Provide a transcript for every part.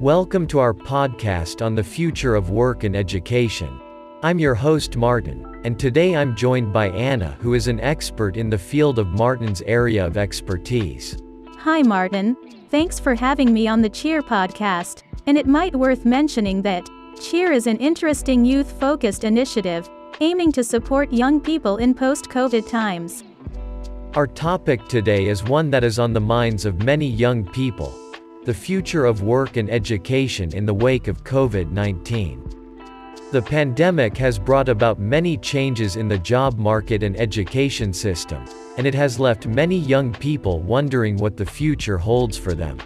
Welcome to our podcast on the future of work and education. I'm your host Martin, and today I'm joined by Anna, who is an expert in the field of Martin's area of expertise. Hi Martin, thanks for having me on the Cheer podcast, and it might worth mentioning that Cheer is an interesting youth-focused initiative aiming to support young people in post-COVID times. Our topic today is one that is on the minds of many young people: the future of work and education in the wake of COVID-19. The pandemic has brought about many changes in the job market and education system, and it has left many young people wondering what the future holds for them.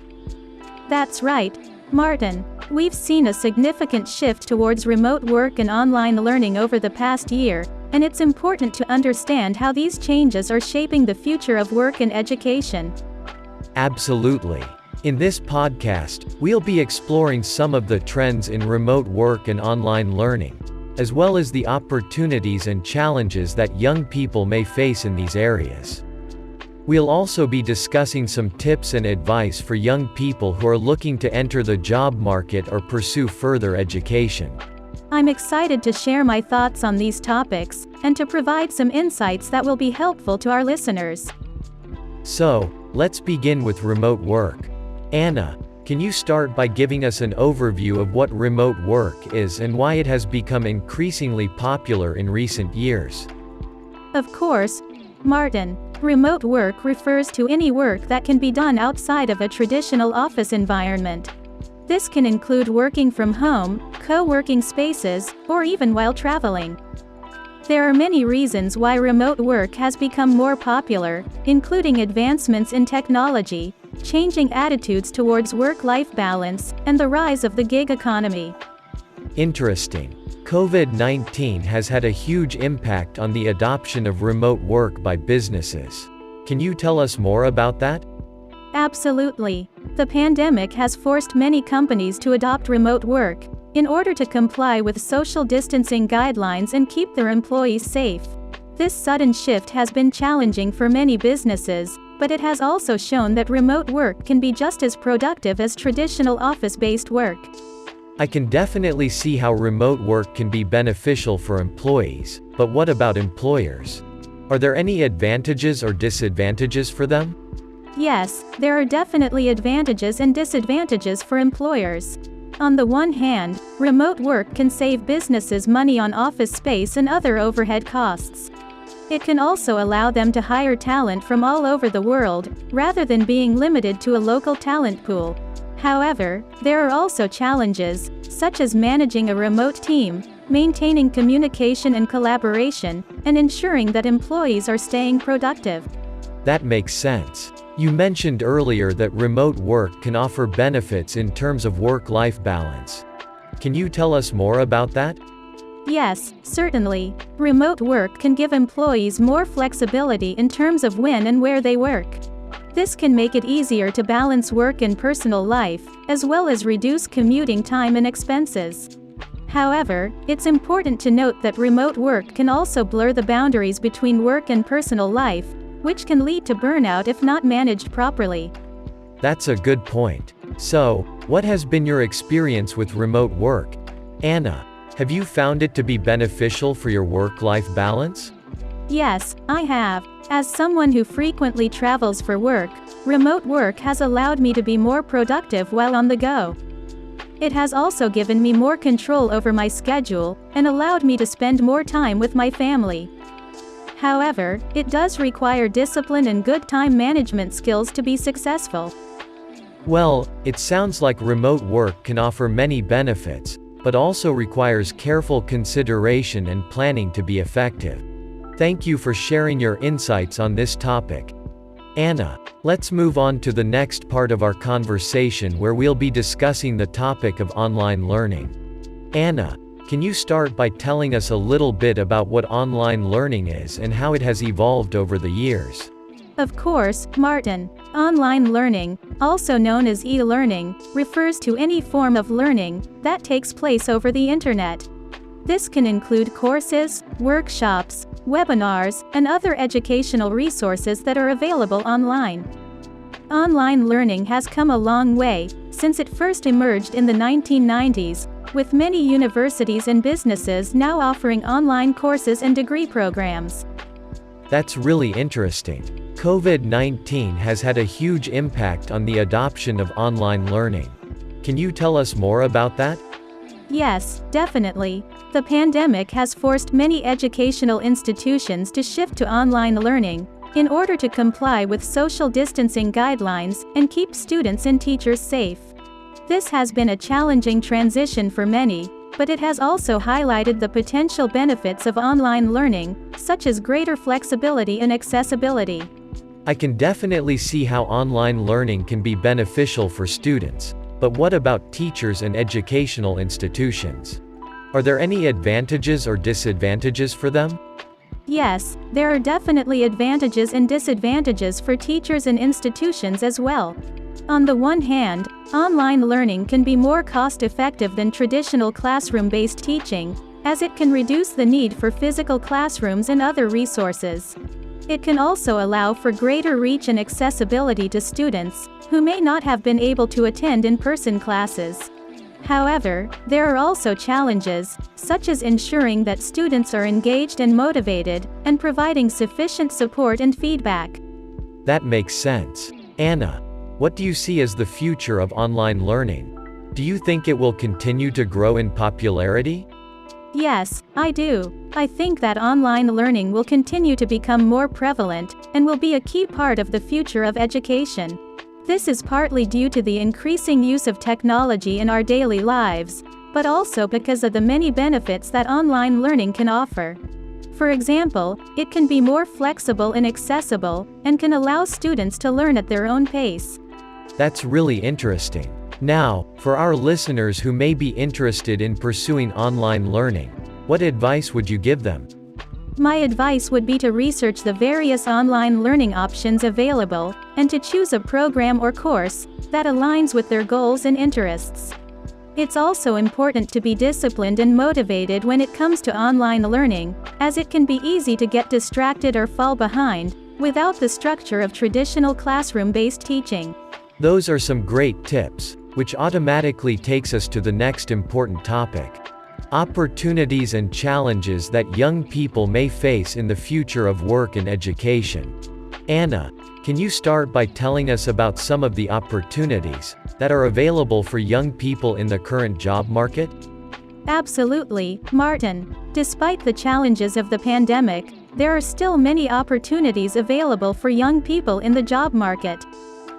That's right, Martin. We've seen a significant shift towards remote work and online learning over the past year, and it's important to understand how these changes are shaping the future of work and education. Absolutely. In this podcast, we'll be exploring some of the trends in remote work and online learning, as well as the opportunities and challenges that young people may face in these areas. We'll also be discussing some tips and advice for young people who are looking to enter the job market or pursue further education. I'm excited to share my thoughts on these topics, and to provide some insights that will be helpful to our listeners. So, let's begin with remote work. Anna, can you start by giving us an overview of what remote work is and why it has become increasingly popular in recent years? Of course, Martin. Remote work refers to any work that can be done outside of a traditional office environment. This can include working from home, co-working spaces, or even while traveling. There are many reasons why remote work has become more popular, including advancements in technology, changing attitudes towards work-life balance, and the rise of the gig economy. Interesting. COVID-19 has had a huge impact on the adoption of remote work by businesses. Can you tell us more about that? Absolutely. The pandemic has forced many companies to adopt remote work, in order to comply with social distancing guidelines and keep their employees safe. This sudden shift has been challenging for many businesses, but it has also shown that remote work can be just as productive as traditional office-based work. I can definitely see how remote work can be beneficial for employees, but what about employers? Are there any advantages or disadvantages for them? Yes, there are definitely advantages and disadvantages for employers. On the one hand, remote work can save businesses money on office space and other overhead costs. It can also allow them to hire talent from all over the world, rather than being limited to a local talent pool. However, there are also challenges, such as managing a remote team, maintaining communication and collaboration, and ensuring that employees are staying productive. That makes sense. You mentioned earlier that remote work can offer benefits in terms of work-life balance. Can you tell us more about that? Yes, certainly. Remote work can give employees more flexibility in terms of when and where they work. This can make it easier to balance work and personal life, as well as reduce commuting time and expenses. However, it's important to note that remote work can also blur the boundaries between work and personal life, which can lead to burnout if not managed properly. That's a good point. So, what has been your experience with remote work? Anna, have you found it to be beneficial for your work-life balance? Yes, I have. As someone who frequently travels for work, remote work has allowed me to be more productive while on the go. It has also given me more control over my schedule, and allowed me to spend more time with my family. However, it does require discipline and good time management skills to be successful. Well, it sounds like remote work can offer many benefits, but also requires careful consideration and planning to be effective. Thank you for sharing your insights on this topic. Anna, let's move on to the next part of our conversation, where we'll be discussing the topic of online learning. Anna, can you start by telling us a little bit about what online learning is and how it has evolved over the years? Of course, Martin. Online learning, also known as e-learning, refers to any form of learning that takes place over the internet. This can include courses, workshops, webinars, and other educational resources that are available online. Online learning has come a long way, since it first emerged in the 1990s, with many universities and businesses now offering online courses and degree programs. That's really interesting. COVID-19 has had a huge impact on the adoption of online learning. Can you tell us more about that? Yes, definitely. The pandemic has forced many educational institutions to shift to online learning, in order to comply with social distancing guidelines and keep students and teachers safe. This has been a challenging transition for many, but it has also highlighted the potential benefits of online learning, such as greater flexibility and accessibility. I can definitely see how online learning can be beneficial for students, but what about teachers and educational institutions? Are there any advantages or disadvantages for them? Yes, there are definitely advantages and disadvantages for teachers and institutions as well. On the one hand, online learning can be more cost-effective than traditional classroom-based teaching, as it can reduce the need for physical classrooms and other resources. It can also allow for greater reach and accessibility to students, who may not have been able to attend in-person classes. However, there are also challenges, such as ensuring that students are engaged and motivated, and providing sufficient support and feedback. That makes sense. Anna, what do you see as the future of online learning? Do you think it will continue to grow in popularity? Yes, I do. I think that online learning will continue to become more prevalent, and will be a key part of the future of education. This is partly due to the increasing use of technology in our daily lives, but also because of the many benefits that online learning can offer. For example, it can be more flexible and accessible, and can allow students to learn at their own pace. That's really interesting. Now, for our listeners who may be interested in pursuing online learning, what advice would you give them? My advice would be to research the various online learning options available, and to choose a program or course that aligns with their goals and interests. It's also important to be disciplined and motivated when it comes to online learning, as it can be easy to get distracted or fall behind, without the structure of traditional classroom-based teaching. Those are some great tips, which automatically takes us to the next important topic. Opportunities and challenges that young people may face in the future of work and education. Anna, can you start by telling us about some of the opportunities that are available for young people in the current job market? Absolutely, Martin. Despite the challenges of the pandemic, there are still many opportunities available for young people in the job market.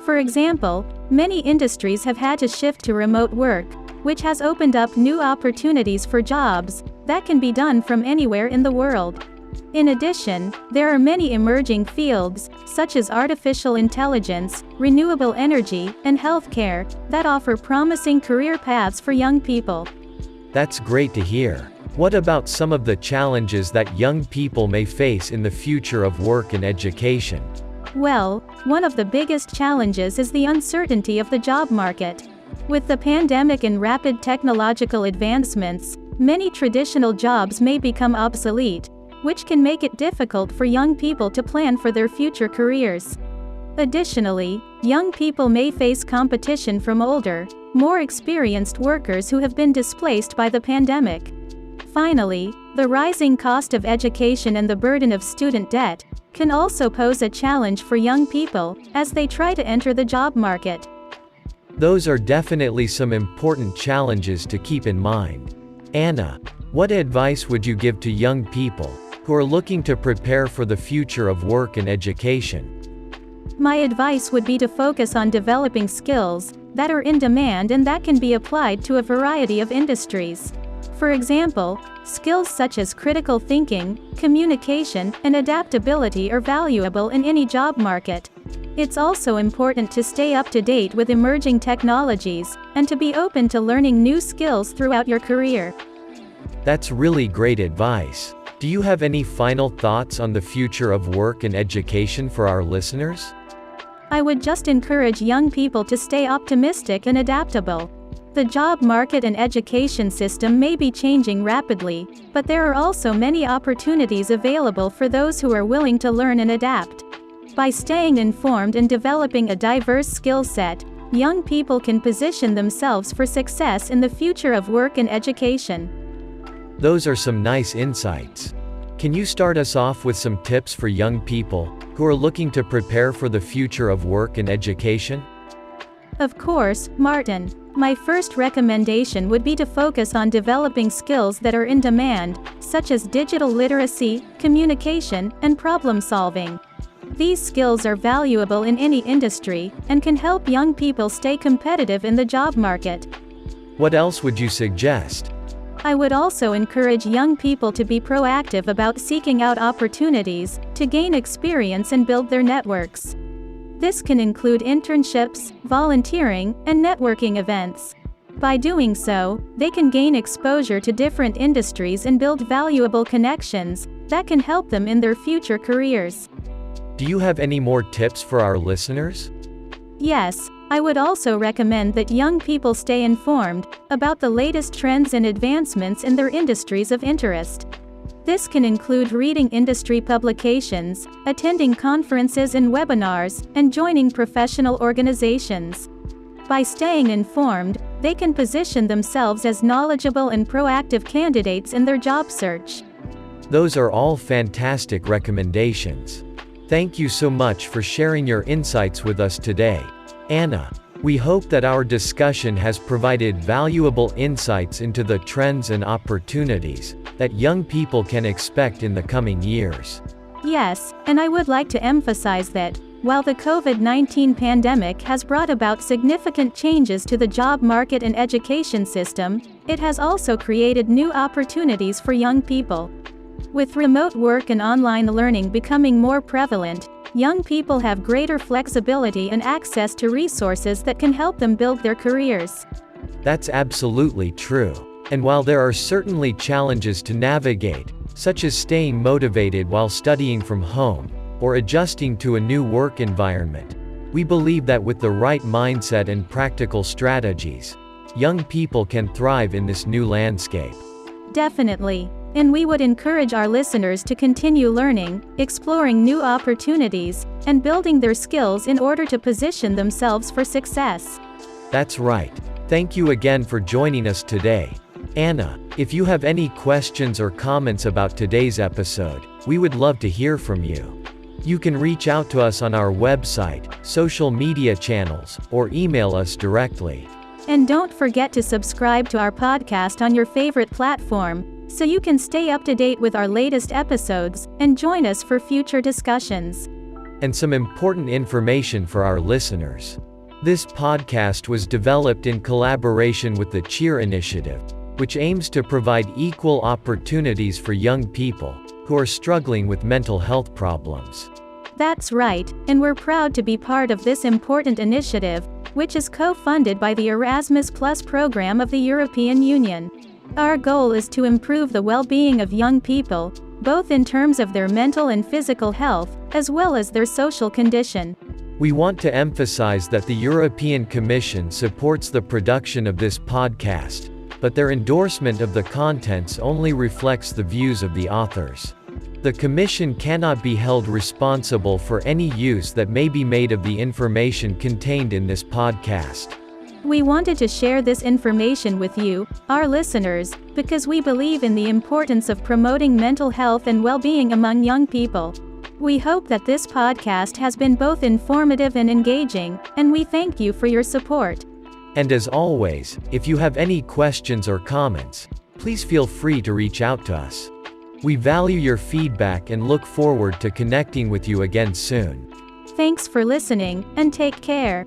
For example, many industries have had to shift to remote work, which has opened up new opportunities for jobs that can be done from anywhere in the world. In addition, there are many emerging fields, such as artificial intelligence, renewable energy, and healthcare, that offer promising career paths for young people. That's great to hear. What about some of the challenges that young people may face in the future of work and education? Well, one of the biggest challenges is the uncertainty of the job market. With the pandemic and rapid technological advancements, many traditional jobs may become obsolete, which can make it difficult for young people to plan for their future careers. Additionally, young people may face competition from older, more experienced workers who have been displaced by the pandemic. Finally, the rising cost of education and the burden of student debt can also pose a challenge for young people as they try to enter the job market. Those are definitely some important challenges to keep in mind. Anna, what advice would you give to young people who are looking to prepare for the future of work and education? My advice would be to focus on developing skills that are in demand and that can be applied to a variety of industries. For example, skills such as critical thinking, communication, and adaptability are valuable in any job market. It's also important to stay up to date with emerging technologies, and to be open to learning new skills throughout your career. That's really great advice. Do you have any final thoughts on the future of work and education for our listeners? I would just encourage young people to stay optimistic and adaptable. The job market and education system may be changing rapidly, but there are also many opportunities available for those who are willing to learn and adapt. By staying informed and developing a diverse skill set, young people can position themselves for success in the future of work and education. Those are some nice insights. Can you start us off with some tips for young people who are looking to prepare for the future of work and education? Of course, Martin. My first recommendation would be to focus on developing skills that are in demand, such as digital literacy, communication, and problem solving. These skills are valuable in any industry, and can help young people stay competitive in the job market. What else would you suggest? I would also encourage young people to be proactive about seeking out opportunities, to gain experience and build their networks. This can include internships, volunteering, and networking events. By doing so, they can gain exposure to different industries and build valuable connections that can help them in their future careers. Do you have any more tips for our listeners? Yes, I would also recommend that young people stay informed about the latest trends and advancements in their industries of interest. This can include reading industry publications, attending conferences and webinars, and joining professional organizations. By staying informed, they can position themselves as knowledgeable and proactive candidates in their job search. Those are all fantastic recommendations. Thank you so much for sharing your insights with us today, Anna. We hope that our discussion has provided valuable insights into the trends and opportunities that young people can expect in the coming years. Yes, and I would like to emphasize that, while the COVID-19 pandemic has brought about significant changes to the job market and education system, it has also created new opportunities for young people. With remote work and online learning becoming more prevalent, young people have greater flexibility and access to resources that can help them build their careers. That's absolutely true. And while there are certainly challenges to navigate, such as staying motivated while studying from home, or adjusting to a new work environment, we believe that with the right mindset and practical strategies, young people can thrive in this new landscape. Definitely. And we would encourage our listeners to continue learning, exploring new opportunities, and building their skills in order to position themselves for success. That's right. Thank you again for joining us today. Anna, if you have any questions or comments about today's episode, we would love to hear from you. You can reach out to us on our website, social media channels, or email us directly. And don't forget to subscribe to our podcast on your favorite platform, so you can stay up to date with our latest episodes, and join us for future discussions. And some important information for our listeners. This podcast was developed in collaboration with the Cheer Initiative, which aims to provide equal opportunities for young people who are struggling with mental health problems. That's right, and we're proud to be part of this important initiative, which is co-funded by the Erasmus Plus program of the European Union. Our goal is to improve the well-being of young people, both in terms of their mental and physical health, as well as their social condition. We want to emphasize that the European Commission supports the production of this podcast, but their endorsement of the contents only reflects the views of the authors. The Commission cannot be held responsible for any use that may be made of the information contained in this podcast. We wanted to share this information with you, our listeners, because we believe in the importance of promoting mental health and well-being among young people. We hope that this podcast has been both informative and engaging, and we thank you for your support. And as always, if you have any questions or comments, please feel free to reach out to us. We value your feedback and look forward to connecting with you again soon. Thanks for listening, and take care.